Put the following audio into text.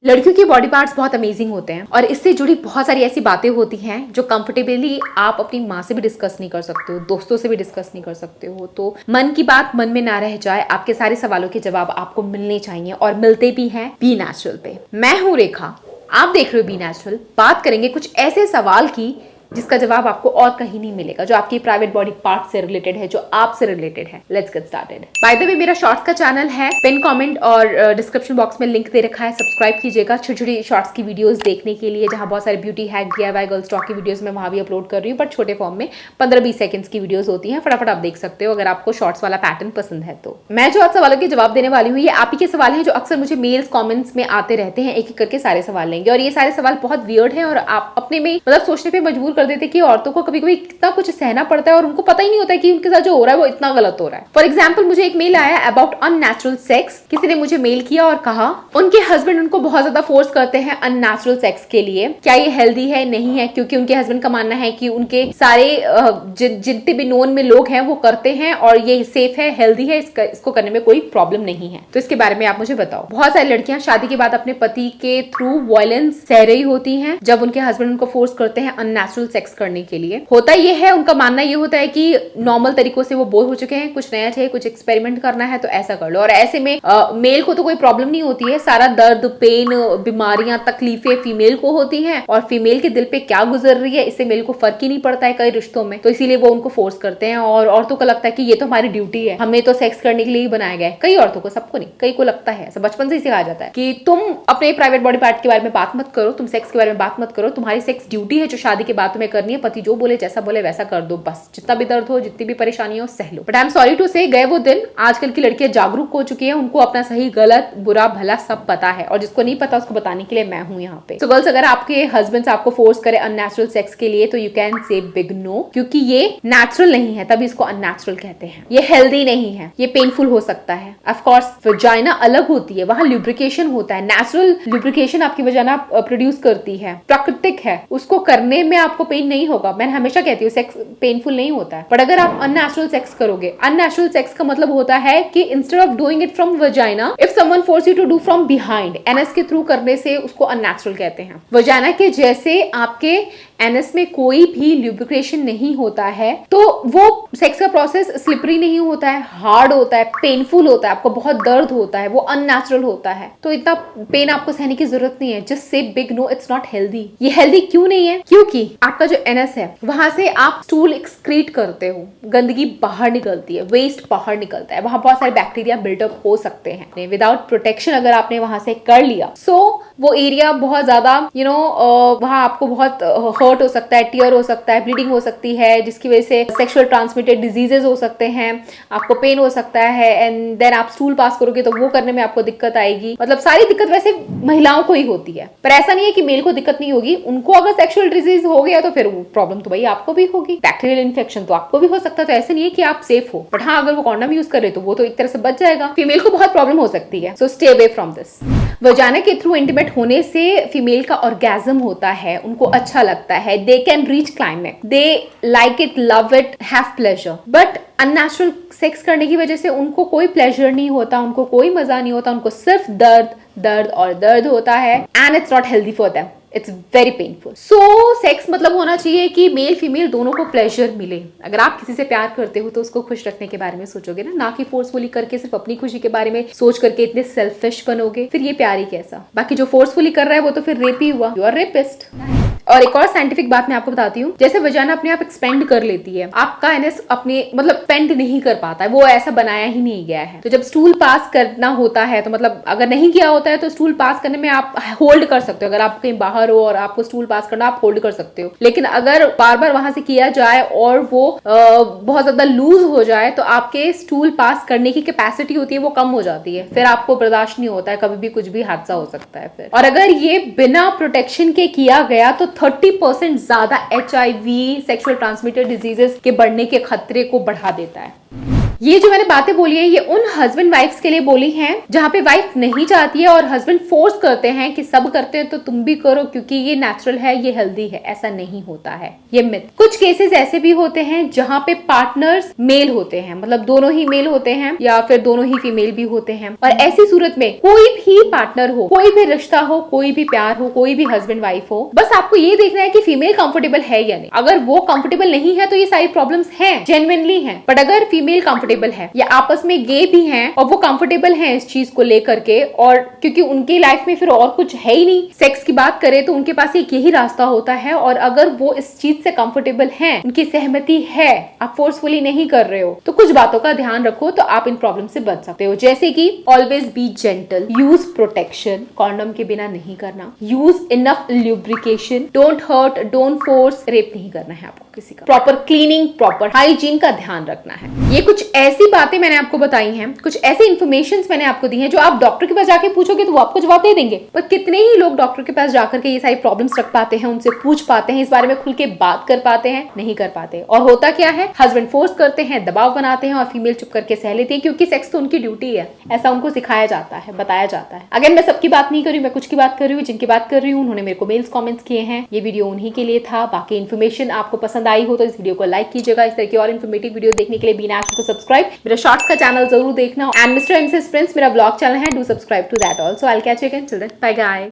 लड़कियों के body parts बहुत अमेजिंग होते हैं और इससे जुड़ी बहुत सारी ऐसी बातें होती हैं जो कंफर्टेबली आप अपनी माँ से भी डिस्कस नहीं कर सकते हो, दोस्तों से भी डिस्कस नहीं कर सकते हो। तो मन की बात मन में ना रह जाए, आपके सारे सवालों के जवाब आपको मिलने चाहिए और मिलते भी हैं बी नेचुरल पे। मैं हूँ रेखा, आप देख रहे हो बी नेचुरल। बात करेंगे कुछ ऐसे सवाल की जिसका जवाब आपको और कहीं नहीं मिलेगा, जो आपकी प्राइवेट बॉडी पार्ट से रिलेटेड है, जो आपसे रिलेटेड है। Let's get started. By the way, मेरा शॉर्ट्स का चैनल है, पिन कमेंट और डिस्क्रिप्शन बॉक्स में लिंक दे रखा है, सब्सक्राइब कीजिएगा छोटी छोटी शॉर्ट्स की वीडियोस देखने के लिए, जहां बहुत सारे beauty hack, DIY, girls talk की वीडियोस मैं वहां भी अपलोड कर रही हूँ, बट छोटे फॉर्म में 15-20 सेकंड्स की वीडियोस होती हैं। फटाफट आप देख सकते हो अगर आपको शॉर्ट्स वाला पैटर्न पसंद है तो। मैं जो आज सवालों के जवाब देने वाली हूँ, ये आप ही के सवाल हैं जो अक्सर मुझे मेल्स कॉमेंट्स में आते रहते हैं। एक एक करके सारे सवाल लेंगे और ये सारे सवाल बहुत वियर्ड है और आप अपने में मतलब सोचने पर मजबूर कर देते कि औरतों कभी कभी कितना कुछ सहना पड़ता है और उनको पता ही नहीं होता है कि उनके साथ जो हो रहा है वो इतना गलत हो रहा है। फॉर एग्जाम्पल, मुझे एक मेल आया अबाउट अननेचुरल सेक्स। किसी ने मुझे मेल किया और कहा उनके हस्बैंड उनको बहुत ज्यादा फोर्स करते हैं अननेचुरल सेक्स के लिए। क्या ये हेल्दी है? नहीं है, क्योंकि उनके हस्बैंड का मानना है कि उनके सारे जितने भी नोन में लोग हैं वो करते हैं और ये सेफ है, हेल्दी है, इसको करने में कोई प्रॉब्लम नहीं है। तो इसके बारे में आप मुझे बताओ। बहुत सारी लड़कियां शादी के बाद अपने पति के थ्रू वायलेंस सह रही होती हैं जब उनके हस्बैंड उनको फोर्स करते हैं अननेचुरल सेक्स करने के लिए। होता ये है, उनका मानना ये होता है कि नॉर्मल तरीकों से वो बोर हो चुके हैं, कुछ नया चाहिए, कुछ एक्सपेरिमेंट करना है तो ऐसा कर लो। और ऐसे में मेल को तो कोई प्रॉब्लम नहीं होती है, सारा दर्द, पेन, बीमारियां, तकलीफें फीमेल को होती हैं और फीमेल के दिल पे क्या गुजर रही है इससे मेल को फर्क ही नहीं पड़ता है कई रिश्तों में। तो इसीलिए वो उनको फोर्स करते हैं और औरतों को लगता है कि ये तो हमारी ड्यूटी है, हमें तो सेक्स करने के लिए ही बनाया गया है। कई औरतों को, सबको नहीं, कई को लगता है ऐसा, बचपन से ही सिखाया जाता है कि तुम अपने प्राइवेट बॉडी पार्ट के बारे में बात मत करो, तुम सेक्स के बारे में बात मत करो, तुम्हारी सेक्स ड्यूटी है जो शादी के बाद तुम्हें करनी है, पति जो बोले जैसा बोले वैसा कर दो, बस जितना भी दर्द हो, जितनी भी परेशानी हो सह लो। But I am sorry to say, गए वो दिन। आजकल की लड़कियां जागरूक हो चुकी हैं, उनको अपना सही गलत बुरा भला सब पता है और जिसको नहीं पता उसको बताने के लिए मैं हूं यहाँ पे। सो गर्ल्स, अगर आपके हस्बैंड आपको फोर्स करे अननेचुरल सेक्स के लिए तो you can say big no, क्योंकि ये नेचुरल नहीं है, तभी इसको अननेचुरल कहते हैं। ये हेल्दी नहीं है, ये पेनफुल हो सकता है। ऑफ कोर्स वजाइना अलग होती है, वहां ल्यूब्रिकेशन होता है, नेचुरल ल्यूब्रिकेशन आपकी वजाइना प्रोड्यूस करती है, प्राकृतिक है, उसको करने में आपको पेन नहीं होगा। मैं हमेशा कहती हूँ सेक्स पेनफुल नहीं होता है, बट अगर आप अननेचुरल सेक्स करोगे, अननेचुरल सेक्स का मतलब होता है कि instead of doing it from vagina, if someone force you to do from behind, anus के थ्रू करने से उसको अननेचुरल कहते हैं। वजाइना के जैसे आपके एनएस में कोई भी ल्यूब्रिकेशन नहीं होता है तो वो सेक्स का प्रोसेस स्लिपरी नहीं होता है, हार्ड होता है, पेनफुल होता है, आपको बहुत दर्द होता है, वो अननेचुरल होता है। तो इतना पेन आपको सहने की जरूरत नहीं है। Just say big no, it's not healthy. ये हेल्दी क्यों नहीं है? क्योंकि आपका जो एनएस है वहां से आप स्टूल एक्सक्रीट करते हो, गंदगी बाहर निकलती है, वेस्ट बाहर निकलता है, वहां बहुत सारे बैक्टीरिया बिल्डअप हो सकते हैं। विदाउट प्रोटेक्शन अगर आपने वहां से कर लिया, सो वो एरिया बहुत ज्यादा वहां आपको बहुत हर्ट हो सकता है, टीयर हो सकता है, ब्लीडिंग हो सकती है, जिसकी वजह से सेक्सुअल ट्रांसमिटेड डिजीजेस हो सकते हैं, आपको पेन हो सकता है, एंड देन आप स्टूल पास करोगे तो वो करने में आपको दिक्कत आएगी। मतलब सारी दिक्कत वैसे महिलाओं को ही होती है, पर ऐसा नहीं है कि मेल को दिक्कत नहीं होगी। उनको अगर सेक्सुअल डिजीज हो गया तो फिर प्रॉब्लम तो भाई आपको भी होगी, बैक्टीरियल इन्फेक्शन तो आपको भी हो सकता है। तो ऐसे नहीं है कि आप सेफ हो, बट हाँ, अगर वो कॉन्डम यूज कर रहे तो वो तो एक तरह से बच जाएगा। फीमेल को बहुत प्रॉब्लम हो सकती है, so stay away from this. Vagina के थ्रू इंटीमेट होने से फीमेल का ऑर्गेज्म होता है, उनको अच्छा लगता है, they can reach climax, they like it, love it, have pleasure. But unnatural sex करने की वजह से उनको कोई प्लेजर नहीं होता, उनको कोई मजा नहीं होता, उनको सिर्फ दर्द दर्द और दर्द होता है, and it's not healthy for them, it's very painful. So sex मतलब होना चाहिए कि मेल फीमेल दोनों को प्लेजर मिले। अगर आप किसी से प्यार करते हो तो उसको खुश रखने के बारे में सोचोगे ना कि फोर्सफुली करके सिर्फ अपनी खुशी के बारे में सोच करके इतने सेल्फिश बनोगे, फिर ये प्यार ही कैसा। बाकी जो फोर्सफुली कर रहा है वो तो फिर रेप ही हुआ, यू आर रेपिस्ट। और एक और साइंटिफिक बात मैं आपको बताती हूँ, जैसे वजाइना अपने आप एक्सपेंड कर लेती है, आपका एनएस अपने मतलब पेंट नहीं कर पाता है, वो ऐसा बनाया ही नहीं गया है। तो जब स्टूल पास करना होता है तो मतलब अगर नहीं किया होता है तो स्टूल पास करने में आप होल्ड कर सकते हो। अगर आप कहीं बाहर हो और आपको स्टूल पास करना, आप होल्ड कर सकते हो। लेकिन अगर बार बार वहां से किया जाए और वो बहुत ज्यादा लूज हो जाए तो आपके स्टूल पास करने की कैपेसिटी होती है वो कम हो जाती है, फिर आपको बर्दाश्त नहीं होता है, कभी भी कुछ भी हादसा हो सकता है फिर। और अगर ये बिना प्रोटेक्शन के किया गया तो 30% ज्यादा HIV, सेक्सुअल ट्रांसमिटेड डिजीजेस के बढ़ने के खतरे को बढ़ा देता है। ये जो मैंने बातें बोली है ये उन हस्बैंड वाइफ्स के लिए बोली हैं जहाँ पे वाइफ नहीं चाहती है और हस्बैंड फोर्स करते हैं कि सब करते हैं तो तुम भी करो क्योंकि ये नेचुरल है, ये हेल्दी है। ऐसा नहीं होता है, ये मिथ। कुछ केसेस ऐसे भी होते हैं जहाँ पे पार्टनर्स मेल होते हैं, मतलब दोनों ही मेल होते हैं या फिर दोनों ही फीमेल भी होते हैं, और ऐसी सूरत में कोई भी पार्टनर हो, कोई भी रिश्ता हो, कोई भी प्यार हो, कोई भी हस्बैंड वाइफ हो, बस आपको ये देखना है कि फीमेल कंफर्टेबल है या नहीं। अगर वो कंफर्टेबल नहीं है तो ये सारी प्रॉब्लम्स हैं, जेन्युइनली हैं। बट अगर फीमेल कंफर्टेबल है या आपस में गे भी हैं और वो कंफर्टेबल हैं इस चीज को लेकर के, और क्योंकि उनकी लाइफ में फिर और कुछ है ही नहीं, सेक्स की बात करें तो उनके पास एक यही रास्ता होता है, और अगर वो इस चीज से कंफर्टेबल हैं, उनकी सहमति है, आप फोर्सफुली नहीं कर रहे हो, तो कुछ बातों का ध्यान रखो तो आप इन प्रॉब्लम से बच सकते हो। जैसे कि always be gentle, use protection, condom के बिना नहीं करना, use enough lubrication, don't hurt, don't force, rape नहीं करना है आपको किसी का, प्रॉपर क्लीनिंग, प्रॉपर हाइजीन का ध्यान रखना है। ये कुछ ऐसी बातें मैंने आपको बताई हैं, कुछ ऐसे इन्फॉर्मेशन मैंने आपको दी हैं जो आप डॉक्टर के पास जाके पूछोगे तो वो आपको जवाब दे देंगे। पर कितने ही लोग डॉक्टर के पास जाकर के ये सारी प्रॉब्लम्स रख पाते हैं, उनसे पूछ पाते हैं, इस बारे में खुल के बात कर पाते हैं? नहीं कर पाते। और होता क्या है, हस्बैंड फोर्स करते हैं, दबाव बनाते हैं और फीमेल चुप करके सह लेती है, क्योंकि सेक्स तो उनकी ड्यूटी है, ऐसा उनको सिखाया जाता है, बताया जाता है। अगर मैं सबकी बात नहीं कर रही हूँ, मैं कुछ की बात कर रही हूँ, जिनकी बात कर रही हूँ उन्होंने मेरे को मेल्स कमेंट्स किए हैं, ये वीडियो उन्हीं के लिए था। बाकी इन्फॉर्मेशन आपको पसंद आई हो तो इस वीडियो को लाइक कीजिएगा। इस तरह की और इन्फॉर्मेटिव वीडियो देखने के लिए बी नेक्स्ट को सब्सक्राइब, मेरा शॉर्ट्स का चैनल जरूर देखना, and mister and missus Prince मेरा ब्लॉग चैनल है, do subscribe to that also. I will catch you again, till then bye guys.